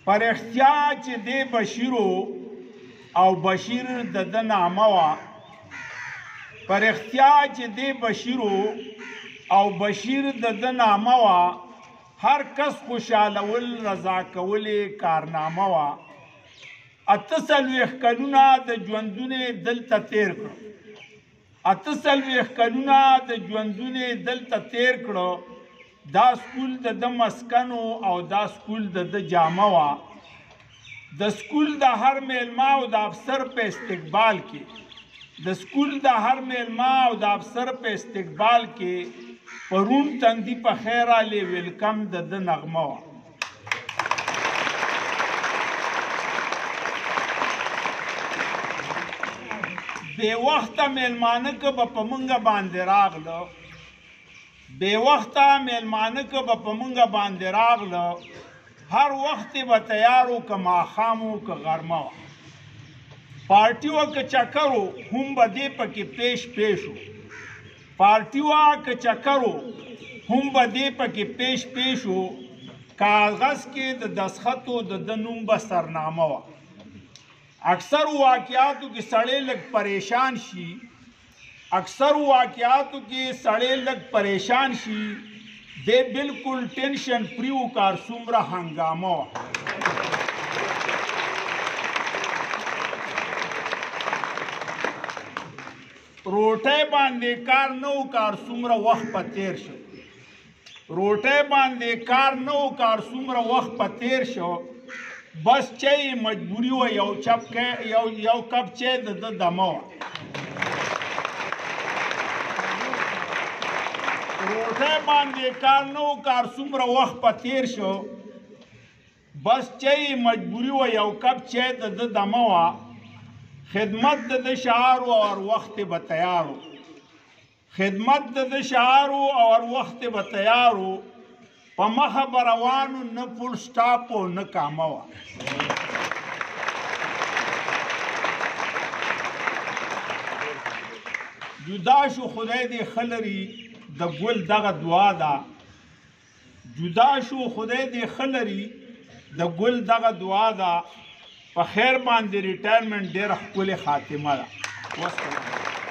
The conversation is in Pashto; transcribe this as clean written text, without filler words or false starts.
پر اختیا چې دی بشیرو او بشیر د ده نامه وه پر اختیا چې دی بشیرو او بشیر د ده نامه وه هر کس خوشحالول رضا کولې کارنامه وه 48 کلونه د ژوندونه دلته تیر کړو 48 کلونه د ژوندونه دلته تیر کړو دا سکول د ده مسکن او دا سکول د ده جامه وه د سکول د هر میلمه او د افسر په استقبال کې د سکول د هر میلمه او د افسر په استقبال کې پرون تندي په خیر علی ویلکم د ده نغمه وه بې وخته میلمانه که به په مونږه باندې راغله بې وخته میلمانه که به په مونږه باندې راغله هر وخت به تیار و که ماښام و که غرمه وه پارټي وه که چکر و هم به دې پکې پیش و پارټي وه که چکر و هم به دې پکې پیش و کاغذ کې د دستخطو د ده نوم به سرنامه وه اکثر واقعاتو کې سړی لږ پریشان شي اکثر واقعاتو کې سړی لږ پریشان شي دی بالکل ټینشن فری و کار څومره هنګامه وه روټۍ باندې کار نه و کار څومره وخت په تیر شو روټۍ باندې کار نه و کار څومره وخت په تیر شو بس چای مجبوری و یو کپ چای د ده دمه وه روټۍ باندې کار نه و کار څومره وخت په تیر شو بس چای مجبوری و یو کپ چای د ده دمه وه خدمت د ده شعار و اور وخت به تیار و خدمت د ده شعار و اور وخت به تیار و په مخه به روانو نه فول سټاپ و نه کامه وه جدا شو خدای دې ښه لري د ګل دغه دعا ده جدا شو خدای دې ښه لري د ګل دغه دعا ده په خیر باندې ریټایرمنټ ډېره ښکلې خاتمه ده والسلام